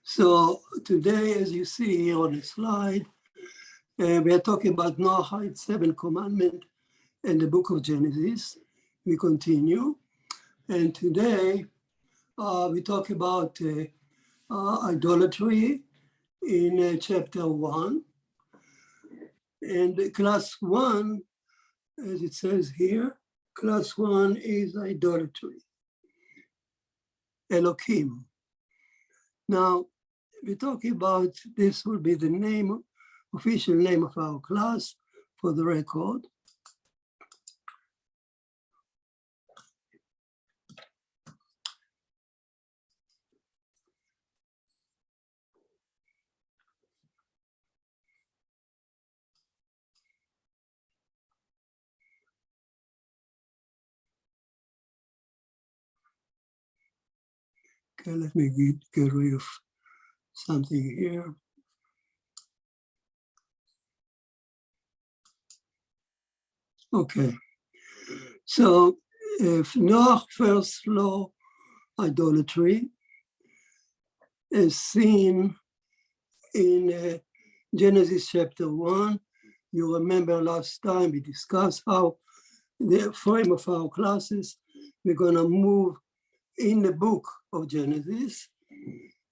So today, as you see here on the slide, we are talking about Noahide's 7th commandment in the book of Genesis. We continue. And today, we talk about idolatry in chapter 1. And class 1, as it says here, class 1 is idolatry, Elohim. Now, we're talking about, this will be the name, official name of our class for the record. Okay, let me get rid of something here. Okay, so if Noah's first law, idolatry, is seen in Genesis chapter 1. You remember last time we discussed how the frame of our classes, we're gonna move in the book of Genesis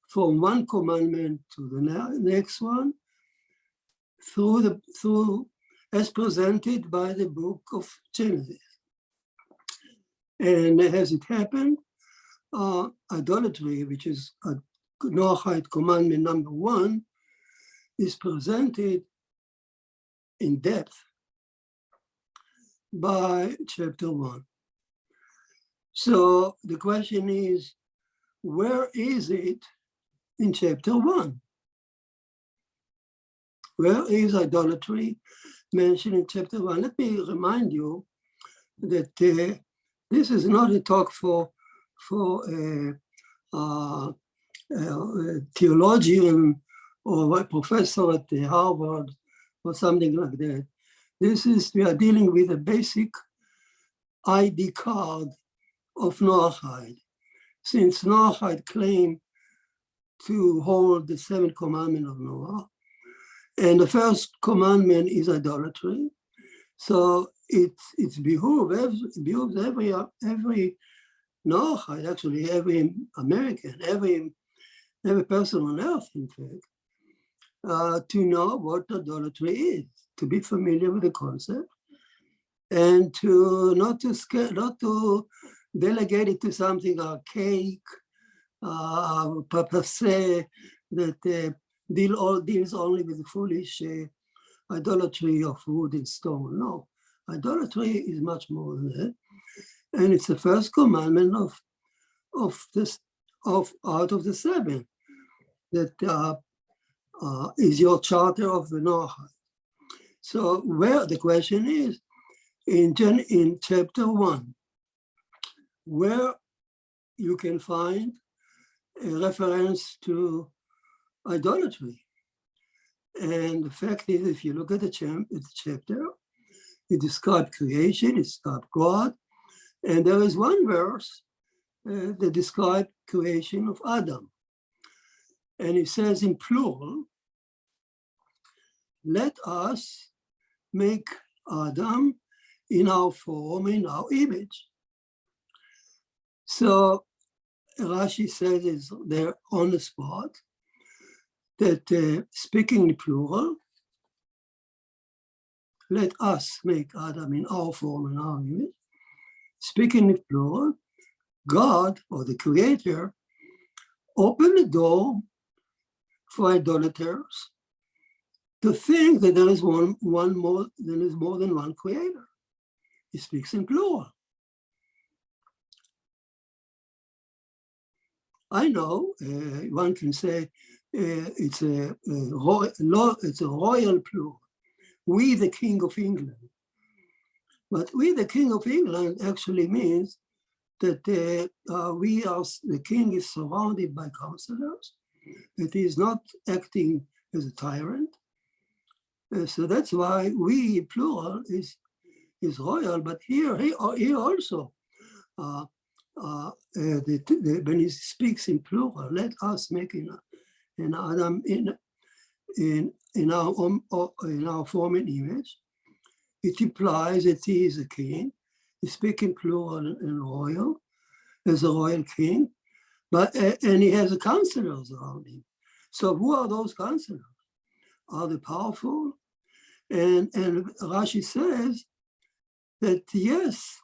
from one commandment to the next one through as presented by the book of Genesis. And as it happened, idolatry, which is a Noahide commandment number 1, is presented in depth by chapter 1. So the question is, where is it in chapter 1? Where is idolatry mentioned in chapter 1? Let me remind you that this is not a talk for a theologian or a professor at Harvard or something like that. We are dealing with a basic ID card of Noahide. Since Noahide claimed to hold the 7th commandment of Noah, and the first commandment is idolatry, so it behooves every Noahide, actually every American, every person on earth, in fact, to know what idolatry is, to be familiar with the concept, and to not to delegate it to something archaic, passe, that deals only with the foolish idolatry of wood and stone. No, idolatry is much more than that, and it's the first commandment out of the 7 that is your charter of the Noahide. So where the question is in chapter 1, where you can find a reference to idolatry. And the fact is, if you look at the chapter, it describes creation, it describes God, and there is one verse that describes creation of Adam. And it says in plural, let us make Adam in our form, in our image. So Rashi says is there on the spot that speaking in plural, let us make Adam in our form and our image. Speaking in plural, God, or the Creator, opened the door for idolaters to think that there is more than one Creator. He speaks in plural. I know one can say it's a royal plural. We, the King of England. But we, the King of England, actually means that the king is surrounded by counselors, that he is not acting as a tyrant. So that's why we, plural, is royal. But here also, when he speaks in plural, let us make in Adam in our form and image, it implies that he is a king. He speaks in plural and royal, as a royal king, and he has counselors around him. So who are those counselors? Are they powerful? And Rashi says that yes,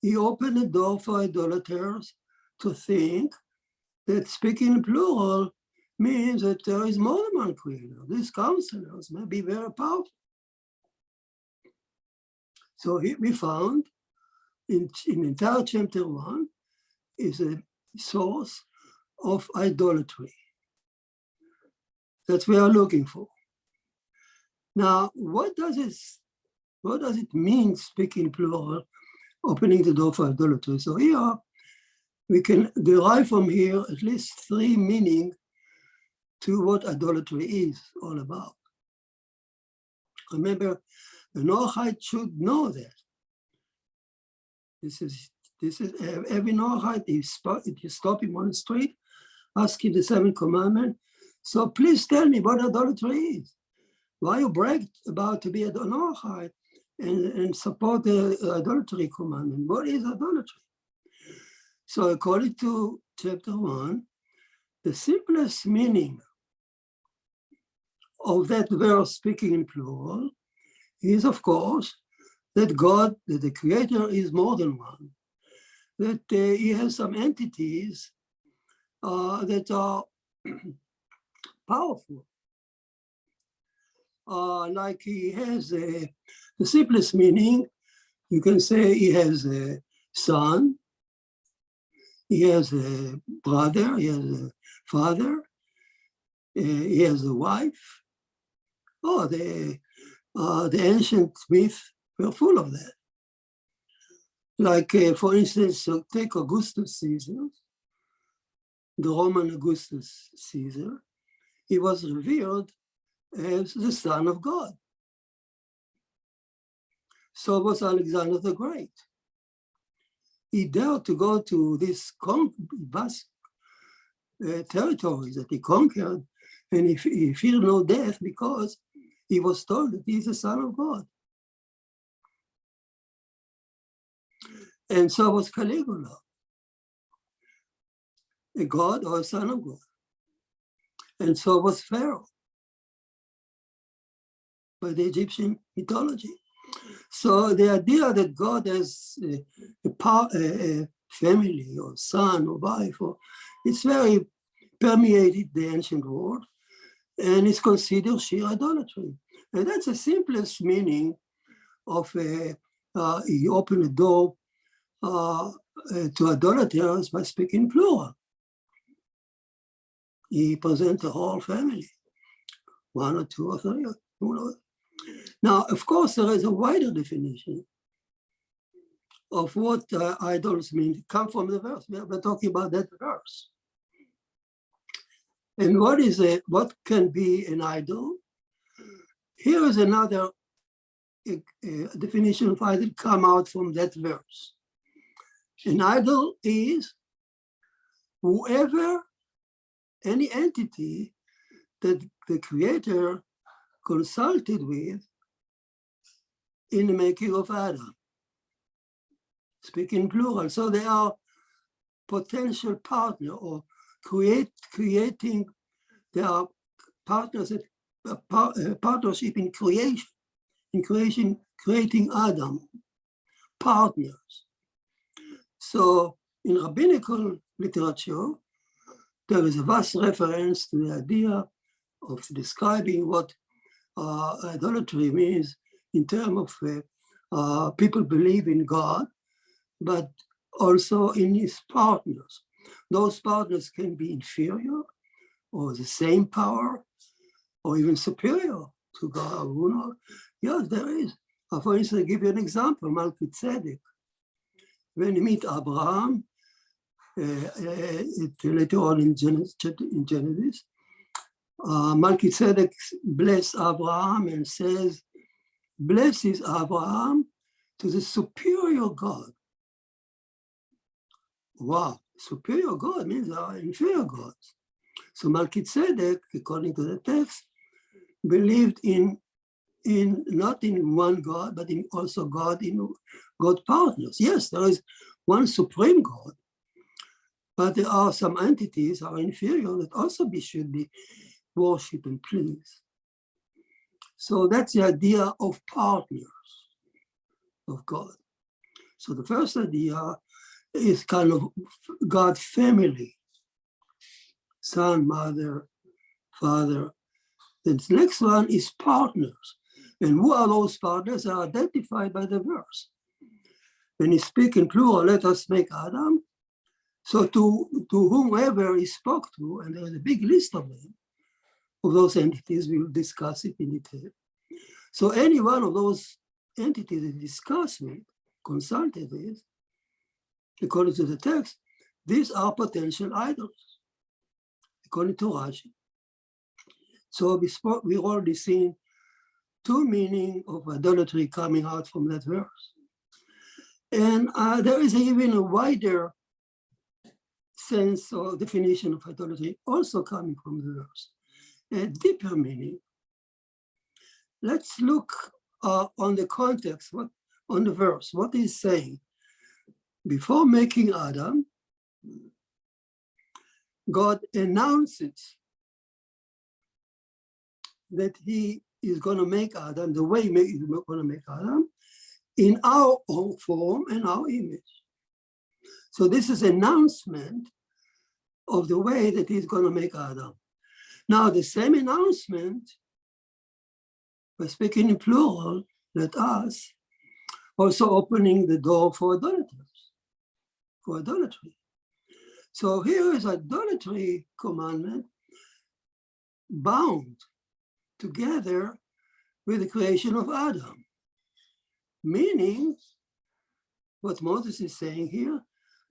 he opened the door for idolaters to think that speaking in plural means that there is more than one creator. These counselors may be very powerful. So we found in entire chapter 1 is a source of idolatry that we are looking for. Now, what does it mean, speaking plural, opening the door for idolatry? So here, we can derive from here at least 3 meanings to what idolatry is all about. Remember, the Noahide should know that. This is every Noahide, if you stop him on the street, ask him the 7th commandment. So please tell me what idolatry is. Why you brag about to be a Noahide and support the idolatry commandment? What is idolatry? So according to chapter 1, the simplest meaning of that verse speaking in plural is, of course, that God, that the Creator is more than one, that he has some entities that are powerful. Like he has the simplest meaning, you can say he has a son, he has a brother, he has a father, he has a wife. Oh, the ancient myths were full of that. Like, for instance, take Augustus Caesar, the Roman Augustus Caesar. He was revered as the Son of God. So was Alexander the Great. He dared to go to these vast territories that he conquered, and he feared no death because he was told that he's the Son of God. And so was Caligula, a god or a son of God. And so was Pharaoh by the Egyptian mythology. So the idea that God has a family or son or wife, it's very permeated the ancient world, and it's considered sheer idolatry. And that's the simplest meaning of he opened the door to idolaters by speaking plural. He presents the whole family, 1 or 2 or 3. Who knows? Now, of course, there is a wider definition of what idols mean. Come from the verse. We're talking about that verse. And what can be an idol? Here is another definition of idol come out from that verse. An idol is whoever, any entity that the Creator consulted with in the making of Adam. Speaking plural. So they are potential partner or creating, they are partners, partnership in creation, creating Adam, partners. So in rabbinical literature, there is a vast reference to the idea of describing what idolatry means in terms of people believe in God, but also in his partners. Those partners can be inferior or the same power or even superior to God. You know? Yes, there is. For instance, I'll give you an example, Melchizedek. When you meet Abraham, later on in Genesis, Melchizedek blesses Abraham and says, blesses Abraham to the superior God Wow, superior God means there are inferior gods. So Melchizedek, according to the text, believed in not in one God, but in also God partners. Yes, there is one supreme God, but there are some entities are inferior that also should be worshipped and pleased. So that's the idea of partners of God. So the first idea is kind of God family, son, mother, father. The next one is partners. And who are those partners? Are identified by the verse. When he speaks in plural, let us make Adam. So to whomever he spoke to, and there's a big list of them, of those entities, we will discuss it in detail. So any one of those entities he discussed with, consulted with, according to the text, these are potential idols, according to Rashi. So we've already seen two meanings of idolatry coming out from that verse. And there is even a wider sense or definition of idolatry also coming from the verse, a deeper meaning. Let's look on the context, on the verse, what he's saying. Before making Adam, God announces that he is going to make Adam, the way he's going to make Adam, in our own form and our image. So this is an announcement of the way that he's going to make Adam. Now, the same announcement, by speaking in plural, let us, also opening the door for idolatry. So here is idolatry commandment bound together with the creation of Adam. Meaning, what Moses is saying here,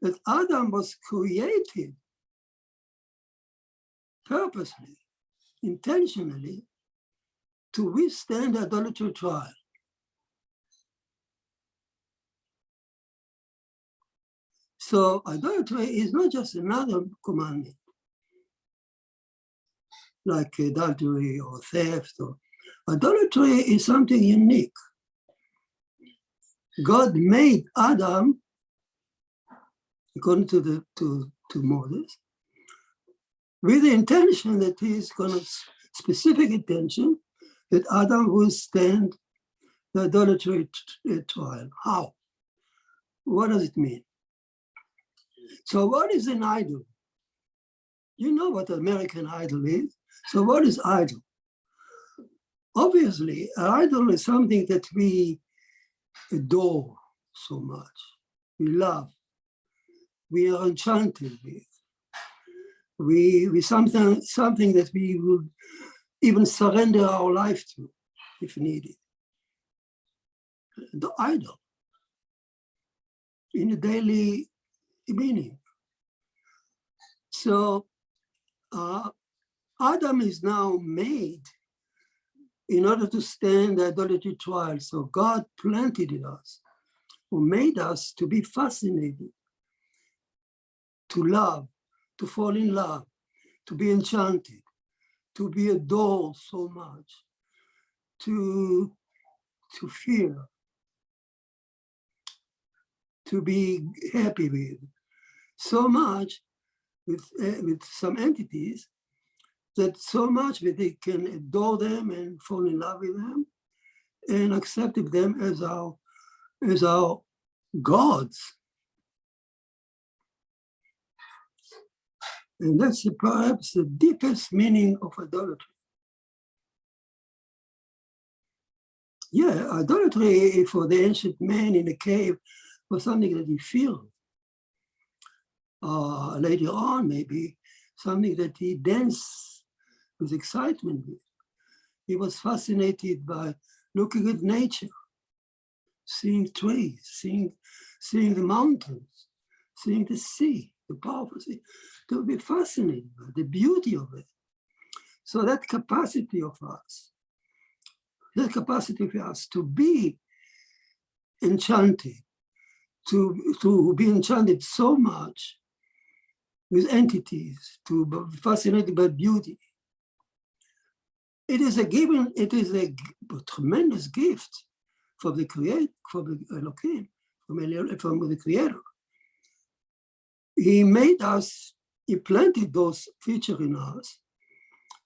that Adam was created purposely, intentionally, to withstand the idolatry trial. So idolatry is not just another commandment, like adultery or theft. Idolatry is something unique. God made Adam, according to Moses, with the intention that he's going to, specific intention, that Adam will stand the idolatry trial. How? What does it mean? So what is an idol? You know what American Idol is. So what is idol? Obviously, an idol is something that we adore so much. We love. We are enchanted with. We something that we would even surrender our life to if needed. The idol in a daily meaning. So Adam is now made in order to stand the idolatry trial. So God planted in us, who made us to be fascinated, to love, to fall in love, to be enchanted, to be adored so much, to fear, to be happy with, so much with some entities, that so much that they can adore them and fall in love with them and accept them as our gods. And that's perhaps the deepest meaning of idolatry. Yeah, idolatry for the ancient man in a cave was something that he feared. Later on, maybe something that he danced with excitement with. He was fascinated by looking at nature, seeing trees, seeing the mountains, seeing the sea, the powerful sea. To be fascinated by the beauty of it. So that capacity of us to be enchanted, to be enchanted so much with entities, to be fascinated by beauty. It is a tremendous gift from the Creator, from the Elohim, from the Creator. He made us, he planted those features in us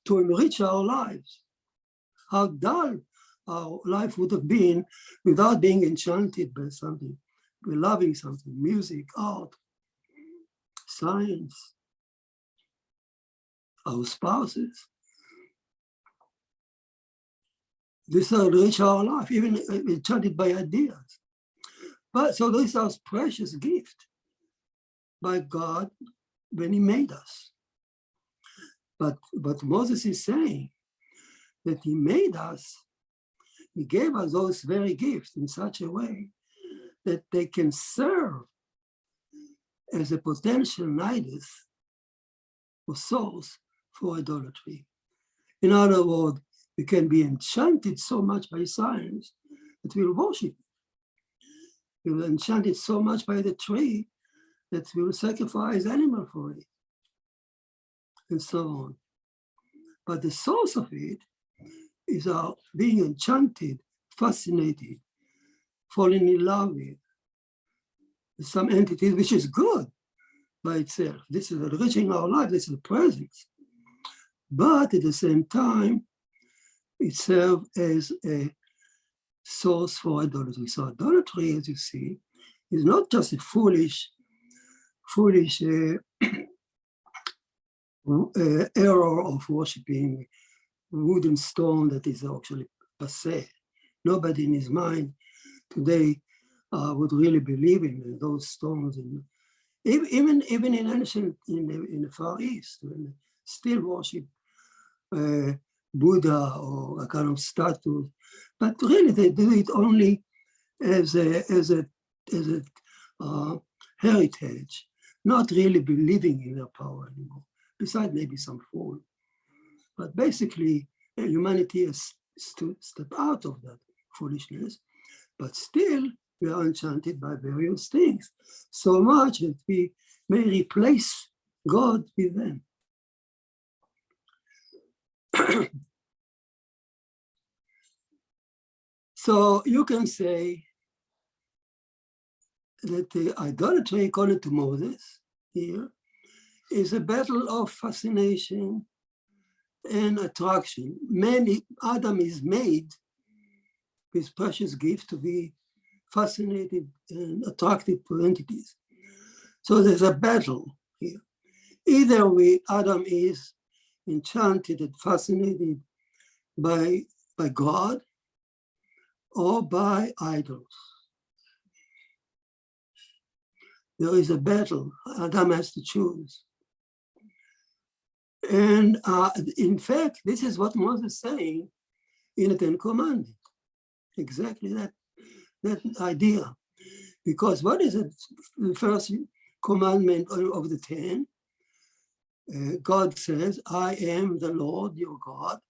to enrich our lives. How dull our life would have been without being enchanted by something, by loving something, music, art, science, our spouses. This enrich our life, even enchanted by ideas. But so this is our precious gift by God when he made us. But Moses is saying that he made us, he gave us those very gifts in such a way that they can serve as a potential nidus or source for idolatry. In other words, we can be enchanted so much by science that we'll worship it. We will enchanted so much by the tree that we will sacrifice animal for it, and so on. But the source of it is our being enchanted, fascinated, falling in love with some entity, which is good by itself. This is enriching our life, this is the presence. But at the same time, it serves as a source for idolatry. So idolatry, as you see, is not just a foolish error of worshiping wood and stone that is actually passé. Nobody in his mind today would really believe in those stones. And even in ancient, in the Far East, when they still worship Buddha or a kind of statue, but really they do it only as a heritage, not really believing in their power anymore. Besides maybe some fall, but basically humanity has to step out of that foolishness. But still, we are enchanted by various things, so much that we may replace God with them. So you can say that the idolatry, according to Moses here, is a battle of fascination and attraction. Adam is made with precious gift to be fascinated and attracted to entities. So there's a battle here. Either Adam is enchanted and fascinated by God or by idols. There is a battle. Adam has to choose. And in fact, this is what Moses is saying in the Ten Commandments. Exactly that idea. Because what is it? The first commandment of the 10? God says, I am the Lord your God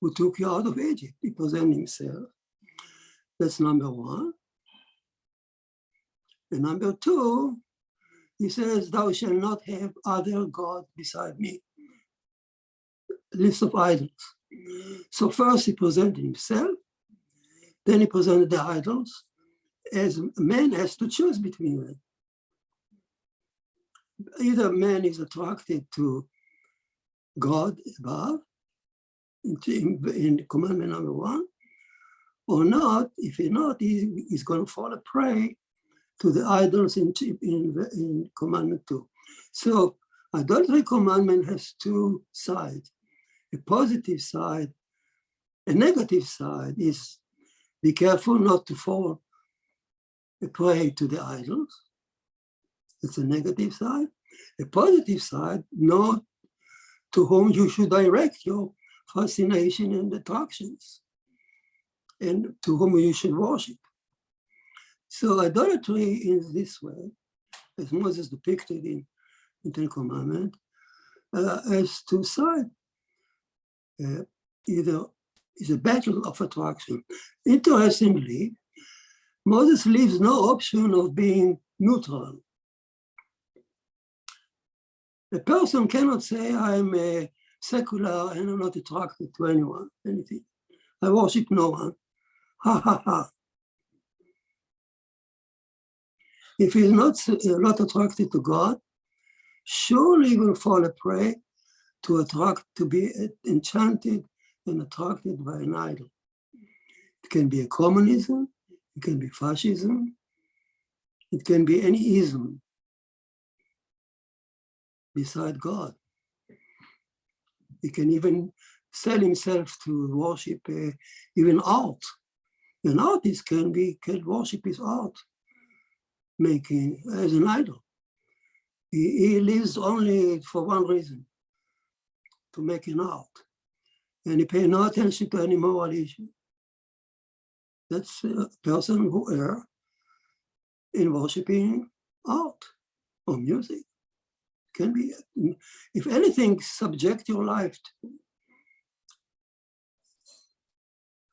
who took you out of Egypt. He presents himself. That's number one. And number two, he says, thou shalt not have other God beside me. List of idols. So first he presented himself, then he presented the idols, as man has to choose between them. Either man is attracted to God above, in commandment number one, or not. If he's not, he's going to fall a prey to the idols in commandment 2. So idolatry commandment has two sides. A positive side, a negative side is be careful not to fall a prey to the idols. It's a negative side. A positive side, know to whom you should direct your fascination and attractions, and to whom you should worship. So idolatry is this way, as Moses depicted in Ten Commandments, as two sides. Either is a battle of attraction. Interestingly, Moses leaves no option of being neutral. A person cannot say, I'm a secular and I'm not attracted to anyone, anything. I worship no one. Ha, ha, ha. If he's not attracted to God, surely he will fall a prey to be enchanted and attracted by an idol. It can be a communism, it can be fascism, it can be any ism beside God. He can even sell himself to worship even art. An artist can worship his art making as an idol. He lives only for one reason, to make an art. And he pays no attention to any moral issue. That's a person who errs in worshiping art or music. Can be, if anything, subject your life to,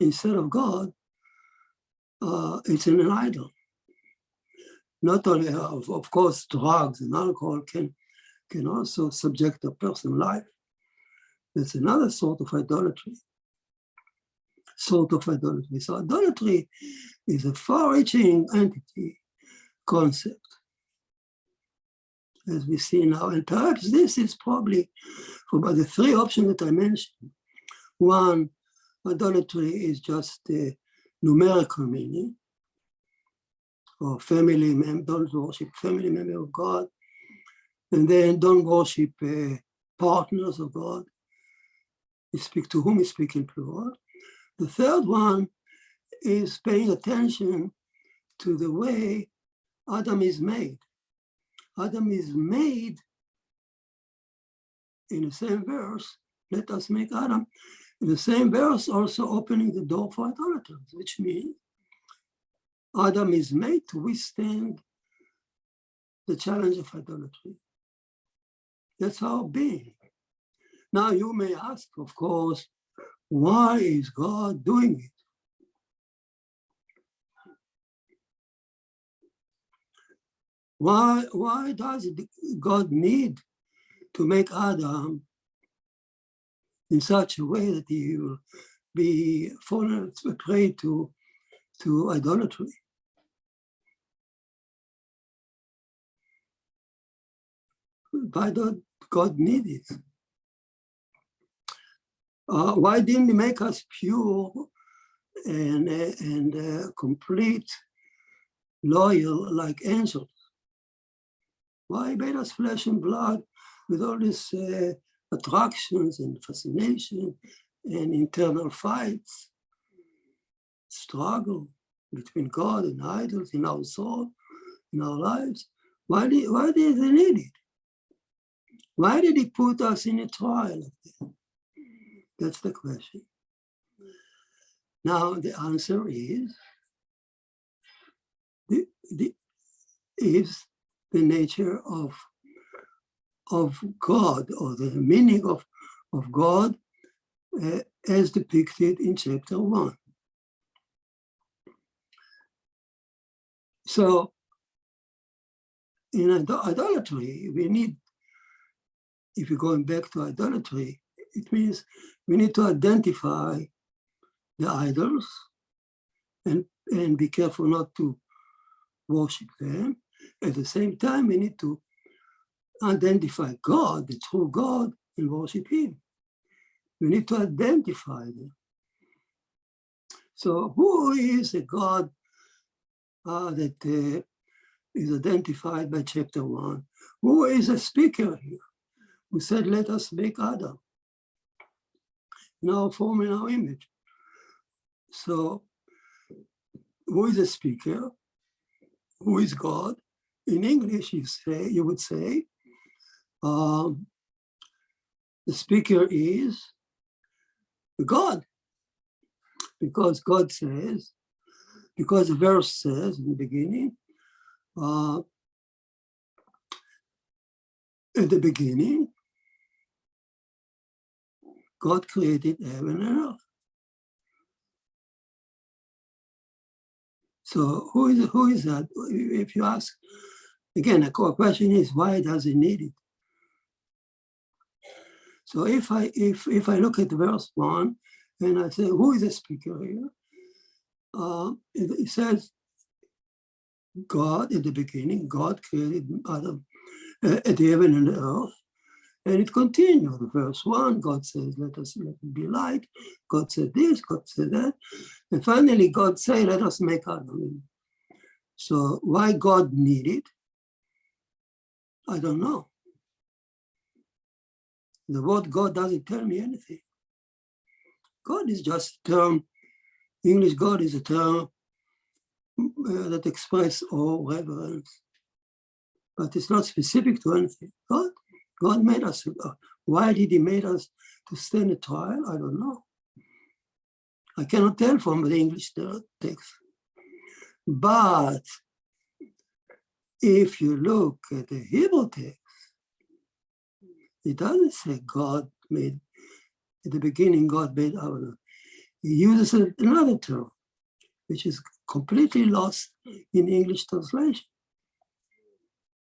instead of God, it's an idol. Not only, of course, drugs and alcohol can also subject a person's life. That's another sort of idolatry. So idolatry is a far-reaching entity concept, as we see now. And perhaps this is probably, for the three options that I mentioned. One, idolatry is just a numerical meaning, or don't worship family member of God, and then don't worship partners of God. You speak to whom you speak in plural. The third one is paying attention to the way Adam is made. Adam is made in the same verse, let us make Adam, in the same verse also opening the door for idolaters, which means Adam is made to withstand the challenge of idolatry. That's our being. Now you may ask, of course, why is God doing it? Why does God need to make Adam in such a way that he will be fallen a prey to idolatry? Why does God need it? Why didn't he make us pure and complete, loyal like angels? Why made us flesh and blood with all these attractions and fascination and internal fights, struggle between God and idols in our soul, in our lives? Why did he need it? Why did he put us in a trial like that? That's the question. Now the answer is the nature of God, or the meaning of God as depicted in chapter 1. So in idolatry, we need, if you're going back to idolatry, it means we need to identify the idols and be careful not to worship them. At the same time, we need to identify God, the true God, and worship him. We need to identify them. So who is a God that is identified by chapter 1? Who is a speaker here who said, let us make Adam in our form, in our image? So who is a speaker? Who is God? In English, you would say, the speaker is God, because God says, because the verse says in the beginning, at the beginning, God created heaven and earth. So who is that? If you ask, again, the core question is, why does it need it? So if I look at verse 1 and I say, who is the speaker here? It says, God, in the beginning, God created Adam, the heaven and the earth. And it continued. Verse 1, God says, let it be light. God said this, God said that. And finally, God said, let us make Adam. So why God needed? I don't know. The word God doesn't tell me anything. God is just a term. English God is a term that expresses all reverence. But it's not specific to anything. God made us. Why did he make us to stand a trial? I don't know. I cannot tell from the English text. But if you look at the Hebrew text, it doesn't say God made, at the beginning God made Avner. He uses another term, which is completely lost in English translation,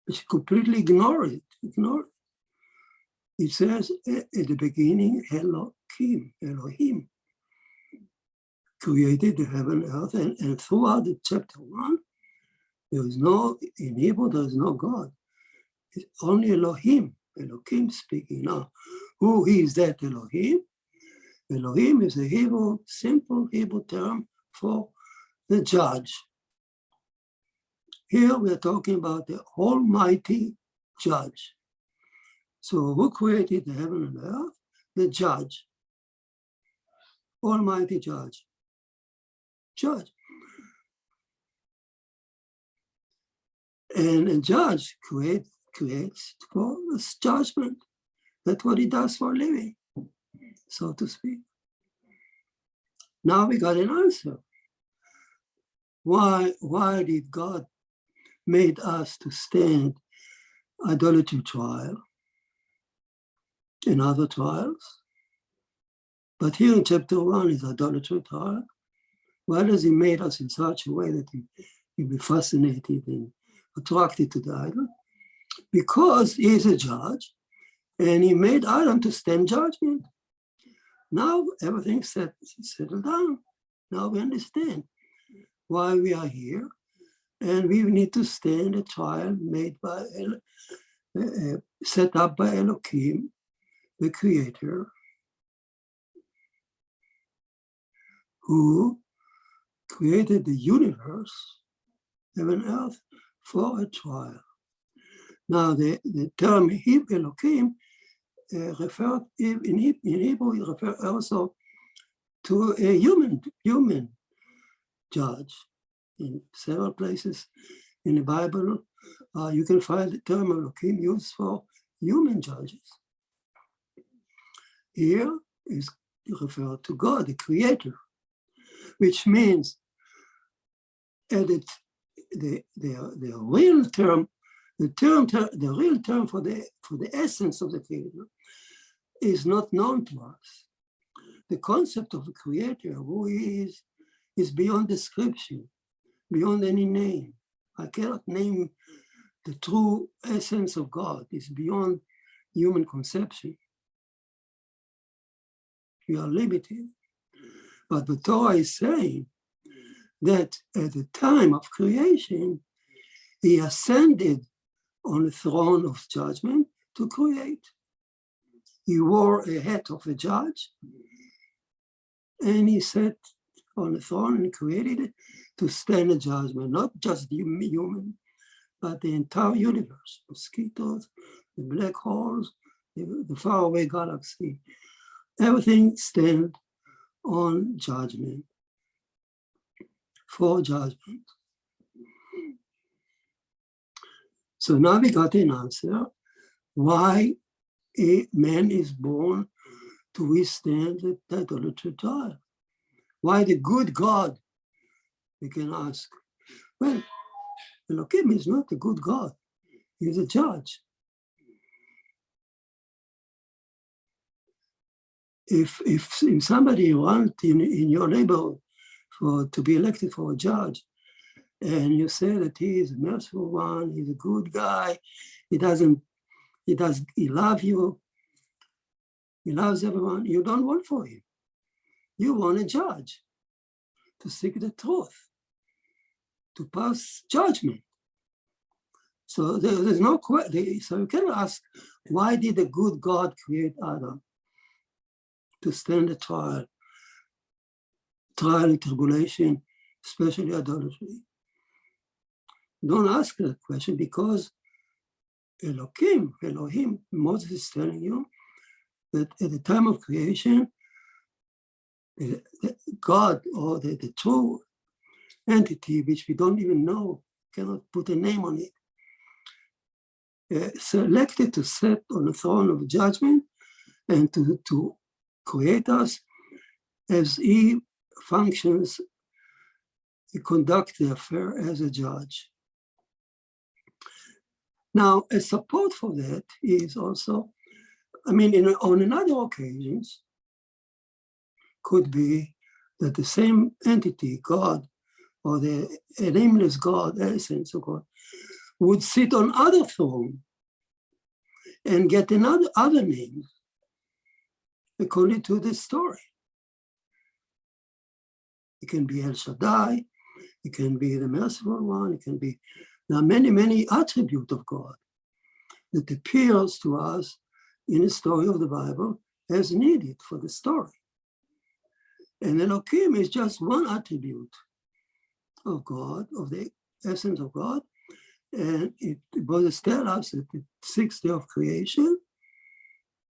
which completely ignore it. It says at the beginning, Elohim created the heaven and earth, and throughout the chapter 1, there is no, in Hebrew, there is no God. It's only Elohim speaking. Now, who is that Elohim? Elohim is a simple Hebrew term for the judge. Here we are talking about the Almighty Judge. So who created the heaven and earth? The judge. Almighty Judge. And a judge creates for judgment. That's what he does for a living, so to speak. Now we got an answer. Why did God made us to stand idolatry trial and other trials? But here in chapter 1 is idolatry trial. Why does he made us in such a way that you be fascinated and attracted to the idol? Because he is a judge, and he made Adam to stand judgment. Now everything's settled down. Now we understand why we are here, and we need to stand a trial made by, set up by Elohim, the Creator, who created the universe, heaven and earth, for a trial. Now the term Elohim referred in Hebrew, it refers also to a human judge. In several places in the Bible, you can find the term Elohim used for human judges. Here is referred to God, the Creator, which means the real term, the real term for the essence of the Creator is not known to us. The concept of the Creator, who he is beyond description, beyond any name. I cannot name the true essence of God. It's beyond human conception. We are limited. But the Torah is saying that at the time of creation, he ascended on the throne of judgment to create. He wore a hat of a judge, and he sat on the throne and created it to stand a judgment, not just the human, but the entire universe, mosquitoes, the black holes, the faraway galaxy. Everything stands on judgment, for judgment. So now we got an answer why a man is born to withstand the idolatry trial. Why the good God, we can ask. Well, Elohim is not a good God. He's a judge. If somebody wants in your neighborhood to be elected for a judge, and you say that he is a merciful one, he's a good guy, he loves you, he loves everyone, you don't want for him. You want a judge to seek the truth, to pass judgment. So there's no question. So you can ask, why did the good God create Adam? To stand the trial and tribulation, especially idolatry. Don't ask that question because Elohim, Moses is telling you that at the time of creation, God, or the true entity, which we don't even know, cannot put a name on it, selected to sit on the throne of judgment and to create us as he functions, he conducts the affair as a judge. Now, a support for that is also, on another occasions, could be that the same entity, God, or the nameless God, essence of God, would sit on other throne and get other names according to this story. It can be El Shaddai, it can be the merciful one, there are many, many attributes of God that appears to us in the story of the Bible as needed for the story. And Elohim is just one attribute of God, of the essence of God. And Moses tells us that the sixth day of creation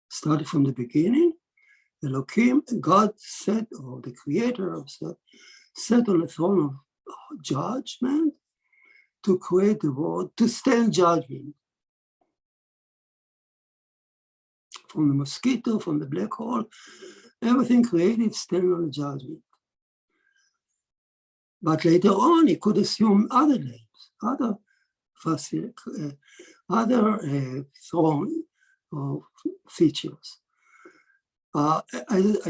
started from the beginning. Elohim, God sat, or the creator of sat on the throne of judgment to create the world, to stand judgment. From the mosquito, from the black hole, everything created stand on the judgment. But later on, he could assume other names, other throne or features. I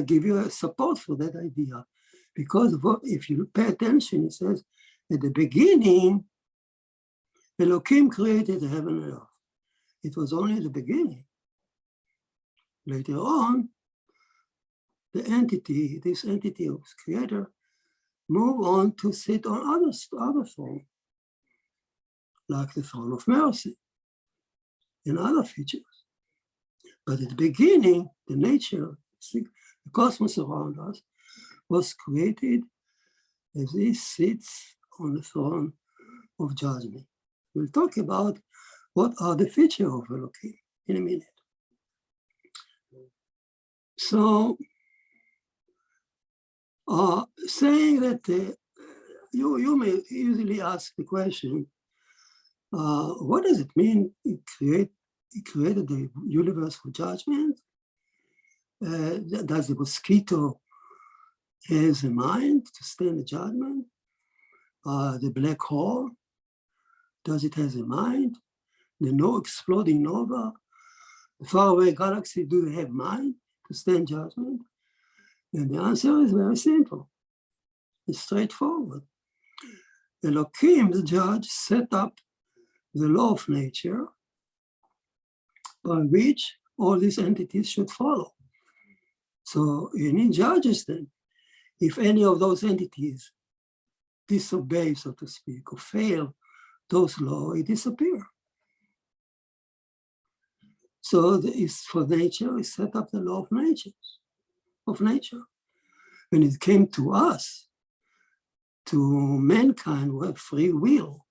give you a support for that idea, because if you pay attention, it says, at the beginning, Elohim created heaven and earth. It was only the beginning. Later on, this entity of creator, move on to sit on other throne, like the throne of mercy and other features. But at the beginning, the nature, the cosmos around us, was created as he sits on the throne of judgment. We'll talk about what are the features of Elohim in a minute. So, saying that you may easily ask the question, what does it mean he created the universe for judgment? Does the mosquito has a mind to stand the judgment? The black hole, does it have a mind? The exploding nova, the faraway galaxy, do they have mind to stand judgment? And the answer is very simple. It's straightforward. Elohim, the judge, set up the law of nature by which all these entities should follow. So he judges them. If any of those entities disobey, so to speak, or fail those laws, it disappears. So for nature, he set up the law of nature. When it came to us, to mankind who have free will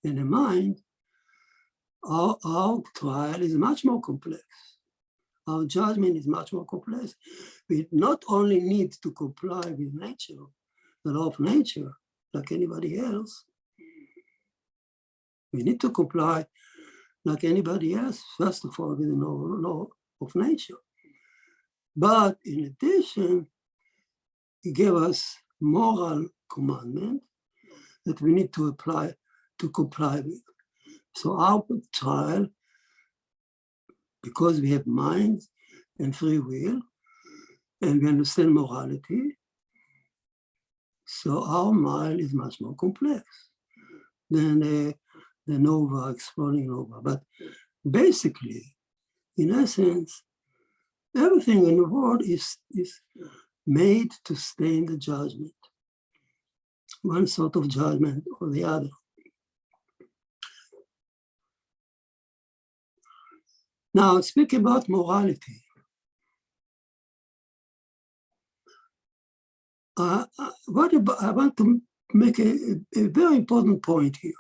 and a mind, our trial is much more complex. Our judgment is much more complex. We not only need to comply with nature, the law of nature, like anybody else. We need to comply like anybody else, first of all, with the law of nature. But in addition, he gave us moral commandment that we need to comply with. So our trial, because we have mind and free will, and we understand morality, so our mind is much more complex. than the nova, exploding nova. But basically, in essence, everything in the world is made to stay in the judgment, one sort of judgment or the other. Now, speak about morality. I want to make a very important point here.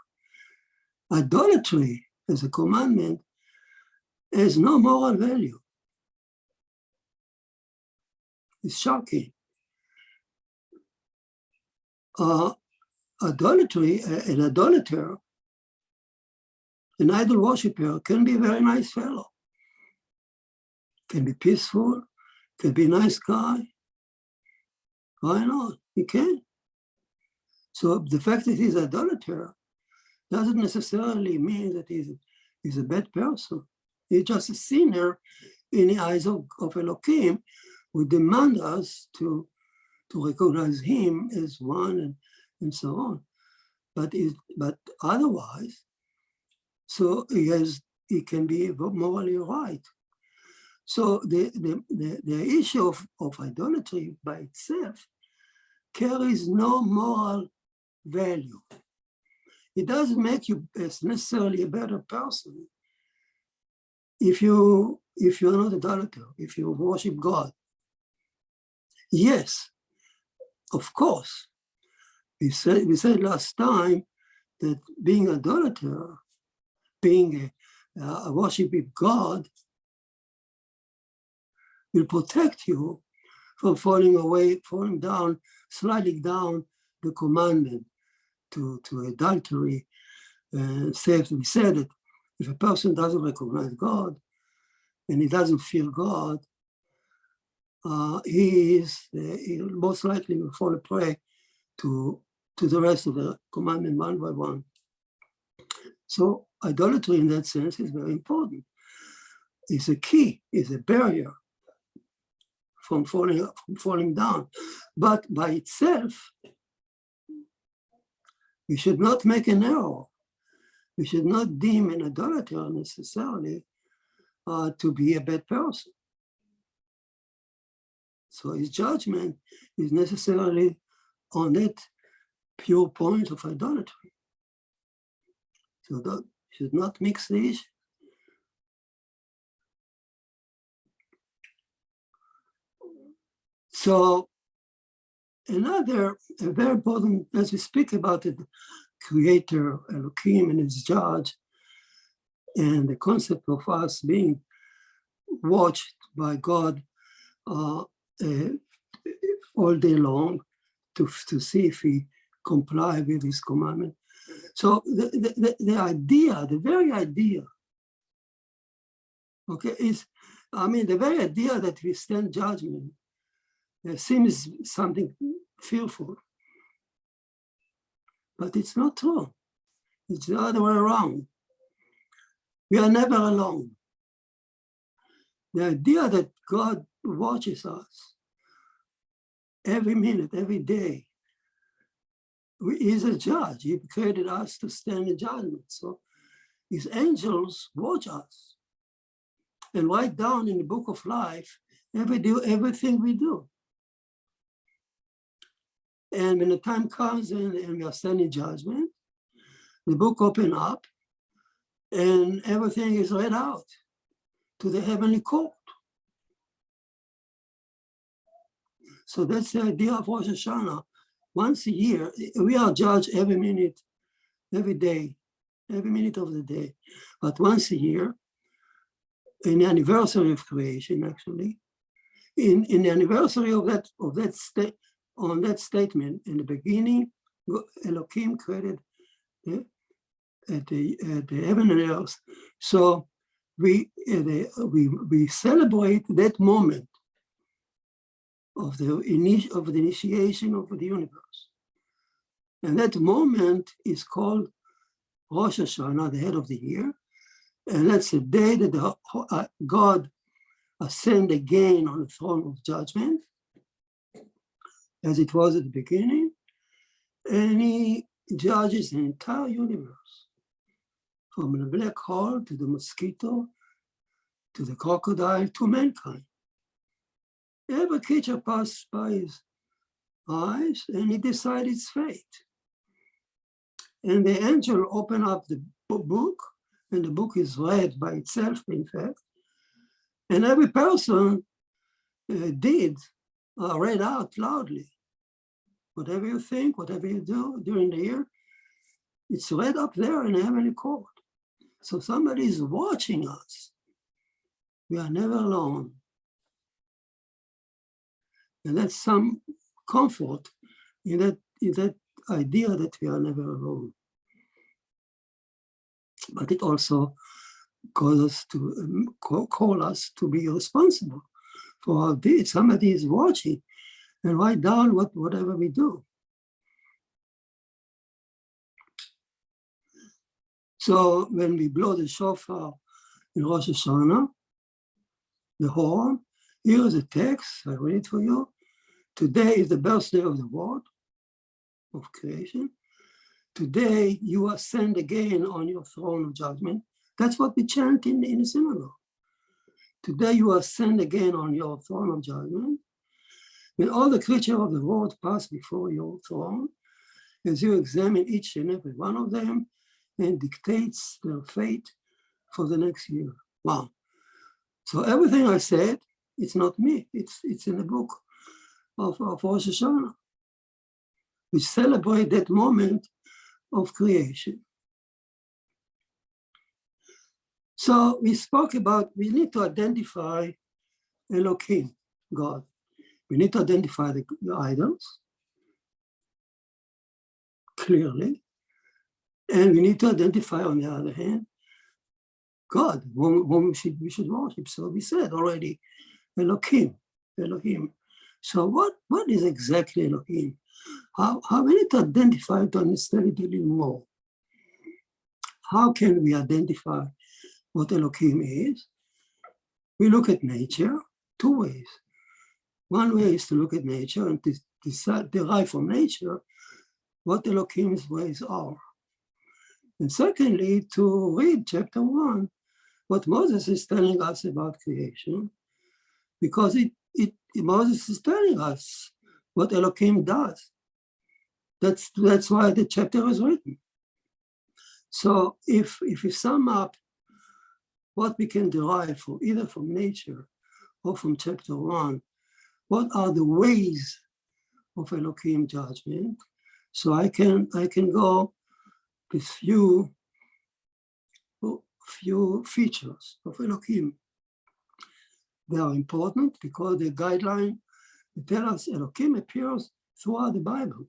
Idolatry as a commandment has no moral value. It's shocking. Idolatry, an idolater, an idol worshiper can be a very nice fellow, can be peaceful, can be a nice guy. Why not? He can. So the fact that he's an idolater doesn't necessarily mean that he's a bad person. He's just a sinner in the eyes of Elohim, who demand us to recognize him as one and so on. But otherwise, so he can be morally right. So the issue of idolatry by itself carries no moral value. It doesn't make you necessarily a better person if you're not an idolater, if you worship God. Yes, of course. We said last time that being an idolater, being a worshiping God, will protect you from falling down, sliding down the commandment to adultery. We said that if a person doesn't recognize God and he doesn't fear God, he most likely will fall prey to the rest of the commandment one by one. So idolatry in that sense is very important. It's a key, it's a barrier from falling down. But by itself, we should not make an error. We should not deem an idolater necessarily to be a bad person. So his judgment is necessarily on that pure point of idolatry. So that should not mix the issue. So a very important, as we speak about the creator Elohim and his judge, and the concept of us being watched by God all day long to see if we comply with his commandment. So the idea, the very idea, okay, the very idea that we stand judgment seems something fearful, but it's not true. It's the other way around. We are never alone. The idea that God watches us every minute, every day, he is a judge. He created us to stand in judgment. So his angels watch us and write down in the book of life everything we do. And when the time comes and we are standing in judgment, the book opens up and everything is read out to the heavenly court. So that's the idea of Rosh Hashanah. Once a year, we are judged every minute, every day, every minute of the day. But once a year, in the anniversary of creation, actually, in the anniversary of that statement, in the beginning, Elohim created the heaven and earth. So we celebrate that moment of the initiation of the universe. And that moment is called Rosh Hashanah, the head of the year. And that's the day that God ascend again on the throne of judgment, as it was at the beginning. And he judges the entire universe, from the black hole to the mosquito, to the crocodile, to mankind. Every creature passes by his eyes and he decides its fate. And the angel opens up the book, and the book is read by itself, in fact. And every person read out loudly. Whatever you think, whatever you do during the year, it's read up there in the heavenly court. So somebody is watching us. We are never alone. And that's some comfort in that idea that we are never alone. But it also calls us to call us to be responsible for our deeds. Somebody is watching and write down whatever we do. So when we blow the shofar in Rosh Hashanah, the horn, here is a text, I read it for you. Today is the birthday of the world, of creation. Today you ascend again on your throne of judgment. That's what we chant in the synagogue. Today you ascend again on your throne of judgment. When all the creatures of the world pass before your throne, as you examine each and every one of them and dictates their fate for the next year. Wow. So everything I said, it's not me. It's in the book of Rosh Hashanah, which celebrate that moment of creation. So we spoke about, we need to identify Elohim, God. We need to identify the idols clearly. And we need to identify, on the other hand, God, whom we should worship. So we said already, Elohim. So what is exactly Elohim? How we need to identify to understand it a little more. How can we identify what Elohim is? We look at nature two ways. One way is to look at nature and derive from nature what Elohim's ways are. And secondly, to read chapter 1, what Moses is telling us about creation, because Moses is telling us what Elohim does. That's why the chapter is written. So if we sum up what we can derive from either from nature or from chapter 1, what are the ways of Elohim judgment? So I can go with few features of Elohim. They are important because the guideline tell us Elohim appears throughout the Bible.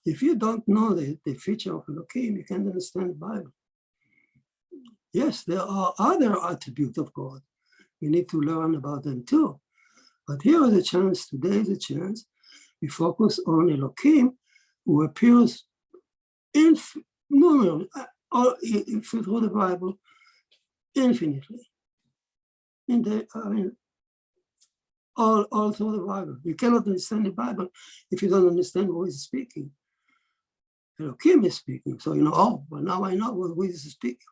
If you don't know the feature of Elohim, you can't understand the Bible. Yes, there are other attributes of God. We need to learn about them too. But here is a chance, today is a chance, we focus on Elohim, who appears through the Bible infinitely. All through the Bible. You cannot understand the Bible if you don't understand who is speaking. Elohim is speaking, so well, now I know who is speaking.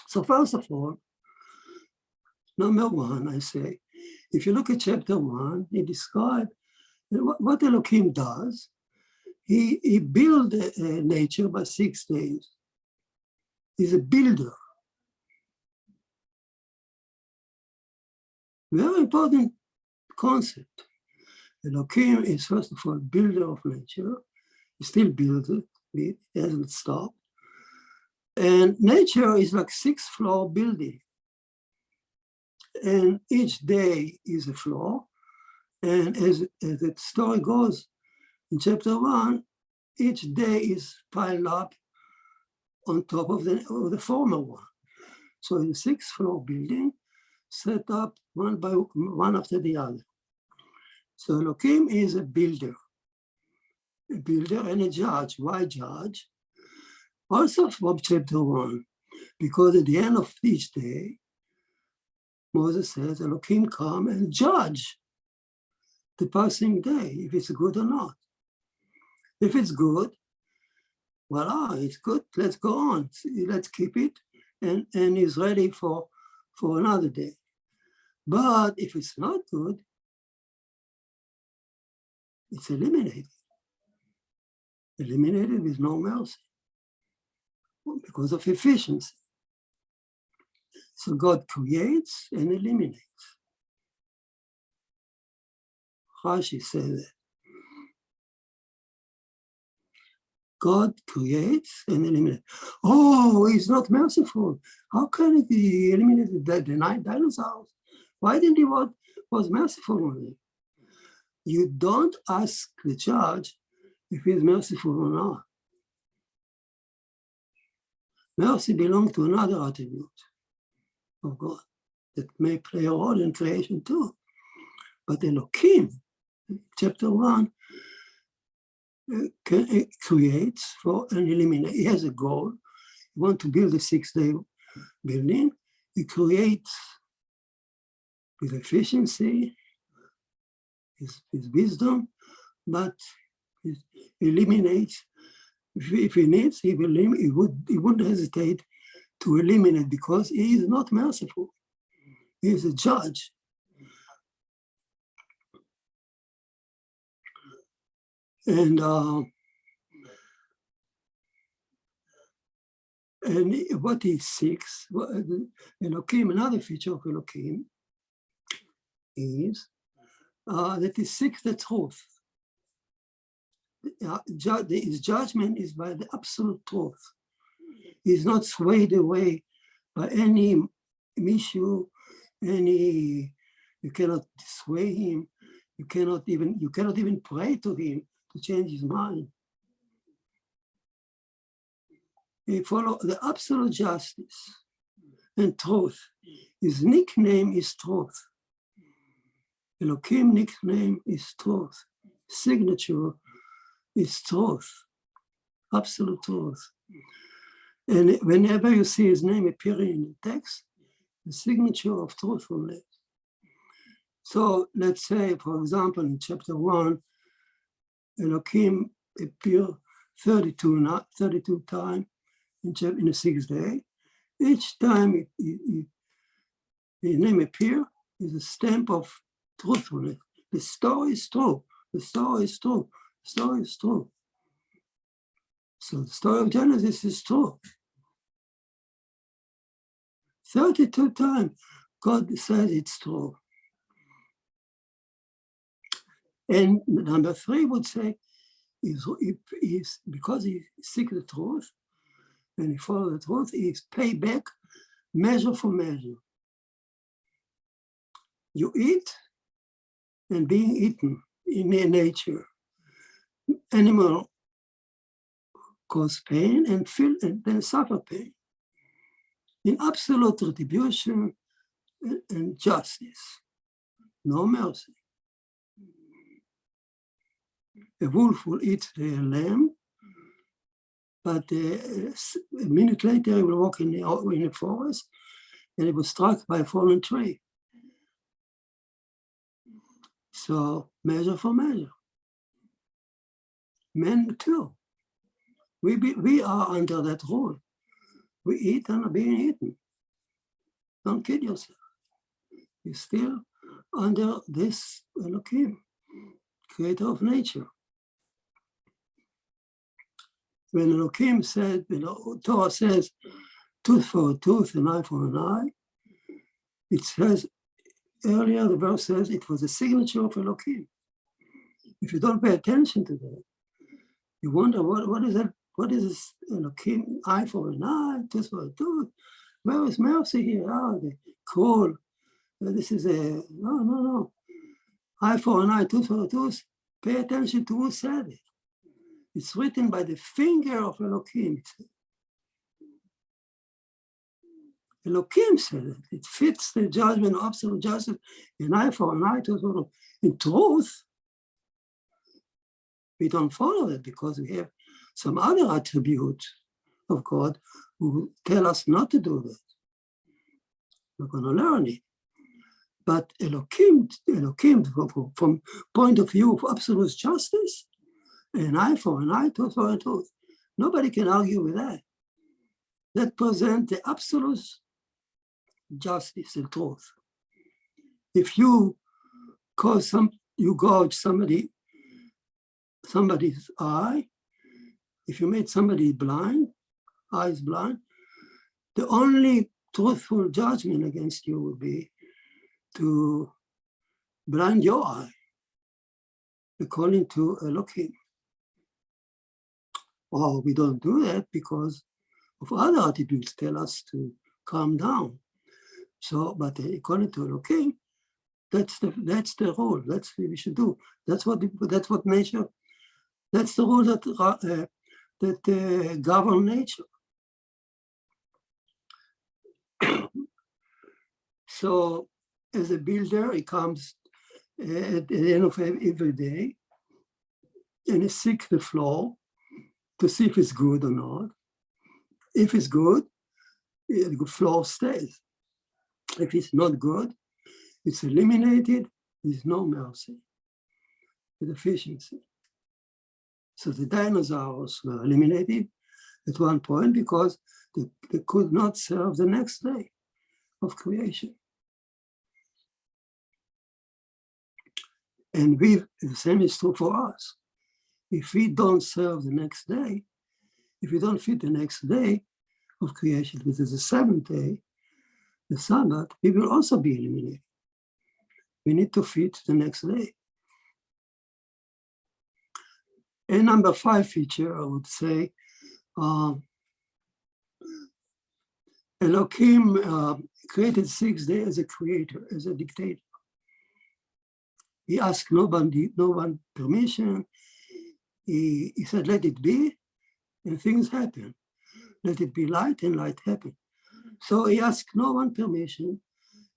So first of all, number one, I say, if you look at chapter 1, he describes what Elohim does. He built nature by 6 days. He's a builder. Very important concept. Elohim is, first of all, builder of nature. He still builds it. It hasn't stopped. And nature is like 6-floor building. And each day is a floor. And as the story goes in chapter 1, each day is piled up on top of the former one. So in a 6-floor building, set up one after the other. So Elohim is a builder and a judge. Why judge? Also from chapter 1, because at the end of each day, Moses says, Elohim come and judge the passing day, if it's good or not. If it's good, voila, it's good. Let's go on. Let's keep it, and it's ready for another day. But if it's not good, it's eliminated. Eliminated with no mercy because of efficiency. So God creates and eliminates. Rashi says that. God creates and eliminates. Oh, he's not merciful. How can it be eliminated the dinosaurs? Why didn't he was merciful on it? You don't ask the judge if he's merciful or not. Mercy belongs to another attribute of God that may play a role in creation too. But Elohim, chapter 1, creates for and eliminates. He has a goal. He wants to build a 6-day building. He creates with efficiency, his wisdom, but he eliminates. If he needs, he wouldn't hesitate to eliminate because he is not merciful. He is a judge. And what he seeks, Elohim, another feature of Elohim is that he seeks the truth. His judgment is by the absolute truth. He's not swayed away by any issue, you cannot sway him. You cannot even pray to him to change his mind. He follows the absolute justice and truth. His nickname is truth. Elohim nickname is truth. Signature is truth. Absolute truth. And whenever you see his name appearing in the text, the signature of truthfulness. So let's say, for example, in chapter 1, Elohim appeared 32 times in the 6th day. Each time his name appears is a stamp of truthfulness. The story is true. The story is true. The story is true. So the story of Genesis is true. 32 times God says it's true. And number 3 would say, is because he seeks the truth and he follows the truth, he is paid back measure for measure. You eat and being eaten in nature. Animal cause pain and feel and then suffer pain. In absolute retribution and justice, no mercy. A wolf will eat the lamb, but a minute later he will walk in the forest and he was struck by a fallen tree. So measure for measure. Men too. We are under that rule. We eat and are being eaten. Don't kid yourself. You're still under this Elohim, creator of nature. When Elohim said, Torah says, tooth for a tooth, an eye for an eye, it says, earlier the verse says it was a signature of Elohim. If you don't pay attention to that, you wonder, what is that? What is this Elohim, eye for an eye, tooth for a tooth? Where is mercy here? Oh, the cruel. This is no. Eye for an eye, tooth for a tooth. Pay attention to who said it. It's written by the finger of Elohim. Elohim said it. It fits the judgment of absolute justice. An eye for an eye, tooth for a tooth. In truth, we don't follow it because we have some other attributes of God who tell us not to do that. We're going to learn it. But Elohim, from point of view of absolute justice an eye for an eye, tooth for a tooth. Nobody can argue with that. That presents the absolute justice and truth. If you gouge somebody's eye, if you made somebody blind, eyes blind, the only truthful judgment against you would be to blind your eye, according to Elohim. Or we don't do that because of other attributes tell us to calm down. So, but according to Elohim, that's the rule. That's what we should do. That's what nature. That's the rule that govern nature. So, as a builder, he comes at the end of every day, and he seeks the floor to see if it's good or not. If it's good, the floor stays. If it's not good, it's eliminated. There's no mercy, the deficiency. So the dinosaurs were eliminated at one point because they could not serve the next day of creation. And the same is true for us. If we don't serve the next day, if we don't fit the next day of creation, which is the seventh day, the Sabbath, we will also be eliminated. We need to fit the next day. And number 5 feature, I would say, Elohim created 6 days as a creator, as a dictator. He asked no one permission. He said, let it be, and things happen. Let it be light, and light happened. So he asked no one permission.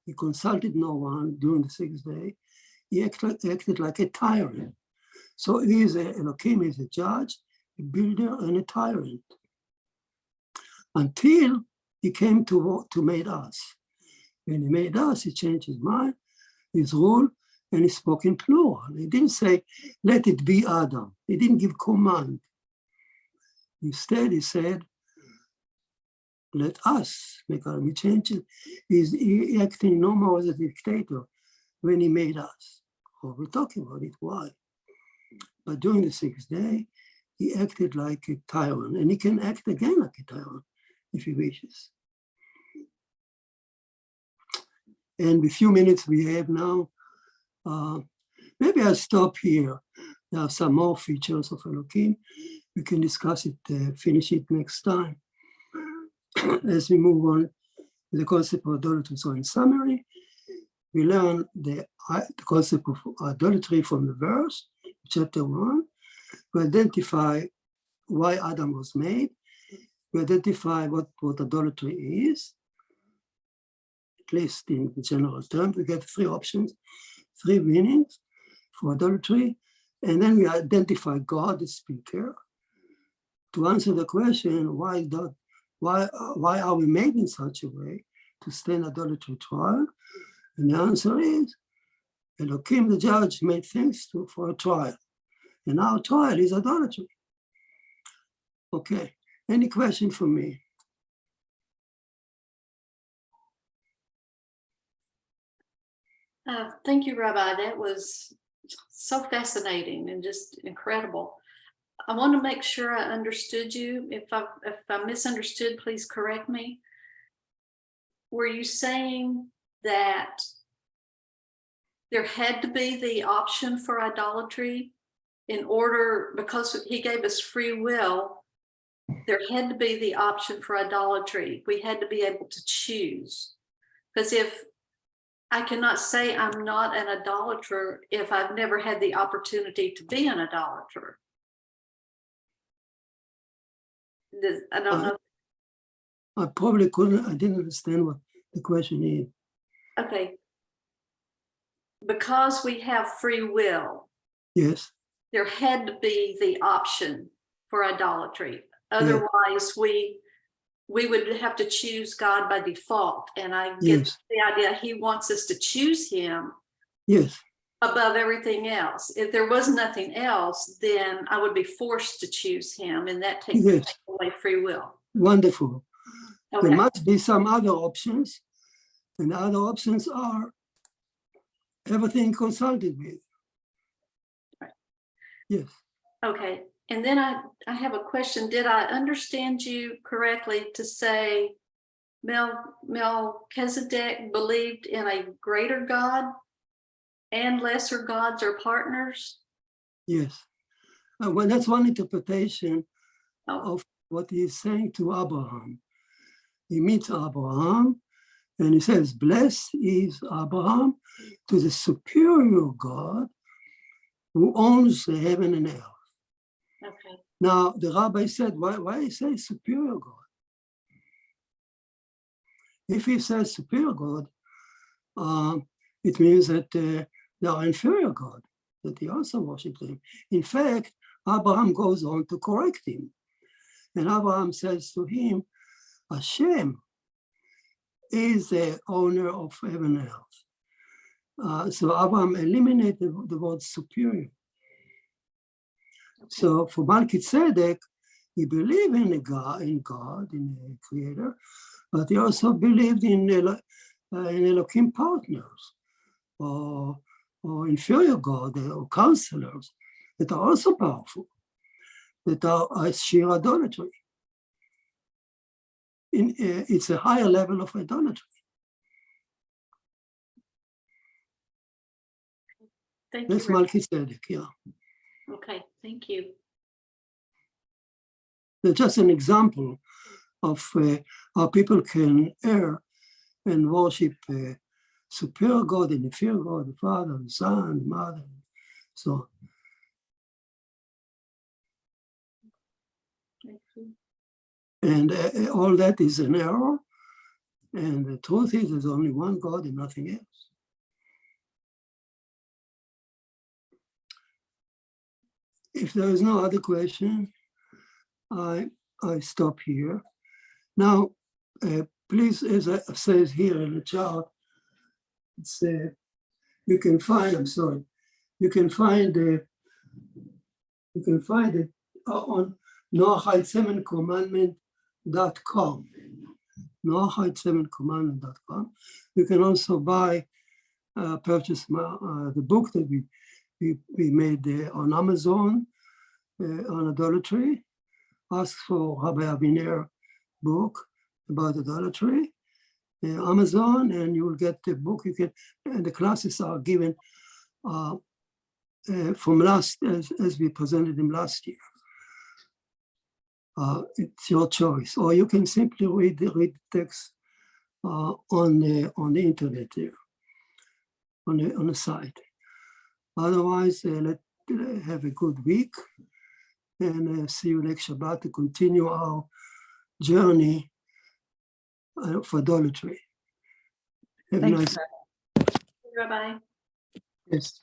He consulted no one during the 6th day. He acted like a tyrant. So Elohim is a judge, a builder, and a tyrant. Until he came to make us. When he made us, he changed his mind, his rule, and he spoke in plural. He didn't say, let it be Adam. He didn't give command. Instead, he said, let us make Adam. He changed it. He acting no more as a dictator when he made us. Oh, we're talking about it, why? But during the 6th day, he acted like a tyrant, and he can act again like a tyrant if he wishes. And the few minutes we have now, maybe I'll stop here. There are some more features of Elohim. We can discuss it, finish it next time. As we move on with the concept of idolatry. So in summary, we learn the concept of idolatry from the verse, chapter 1. We identify why Adam was made. We identify what idolatry is, at least in general terms. We get 3 options, 3 meanings for idolatry. And then we identify God, the speaker, to answer the question, why are we made in such a way to stand idolatry trial? And the answer is, Elohim, the judge, made things for a trial. And our trial is idolatry. Okay, any question for me? Thank you, Rabbi. That was so fascinating and just incredible. I want to make sure I understood you. If I misunderstood, please correct me. Were you saying that there had to be the option for idolatry in order, because he gave us free will, there had to be the option for idolatry. We had to be able to choose. Because if I cannot say I'm not an idolater if I've never had the opportunity to be an idolater. I don't know. I probably couldn't, I didn't understand what the question is. Okay. Because we have free will. Yes. There had to be the option for idolatry. Otherwise, we would have to choose God by default. And I get the idea he wants us to choose him. Yes. above everything else. If there was nothing else, then I would be forced to choose him, and that takes Yes. away free will. Wonderful. Okay. There must be some other options, and the other options are everything consulted with. Right. Yes. Okay. And then I have a question. Did I understand you correctly to say Melchizedek believed in a greater God and lesser gods are partners? Yes. Well, that's one interpretation Oh. of what he is saying to Abraham. He meets Abraham and he says, blessed is Abraham to the superior God who owns the heaven and earth. Okay. Now, the rabbi said, why he say superior God? If he says superior God, it means that they are inferior God, that he also worships him. In fact, Abraham goes on to correct him. And Abraham says to him, Hashem is the owner of heaven and earth. So Abraham eliminated the word superior. So for Melchizedek, he believed in God, in the Creator, but he also believed in Elohim partners, or inferior God, or counselors that are also powerful, that are sheer idolatry. It's a higher level of idolatry. Thank That's you. Melchizedek, yeah. Okay, thank you. That's just an example of how people can err and worship superior God and inferior God, the Father, the Son, the Mother. So, Thank you. and all that is an error. And the truth is, there's only one God and nothing else. If there is no other question, I stop here. Now, please, as it says here in the chart, it's you can find. I'm sorry, you can find it on Noahide7commandment.com. Noahide7commandment.com. You can also purchase the book that we made on Amazon on idolatry. Ask for Rabbi Avner book about idolatry, Amazon, and you will get the book. You can, and the classes are given from as we presented them last year. It's your choice, or you can simply read the text on the internet there, on the site. Otherwise, let's have a good week, and see you next Shabbat to continue our journey of idolatry. Have a nice. Rabbi. Yes.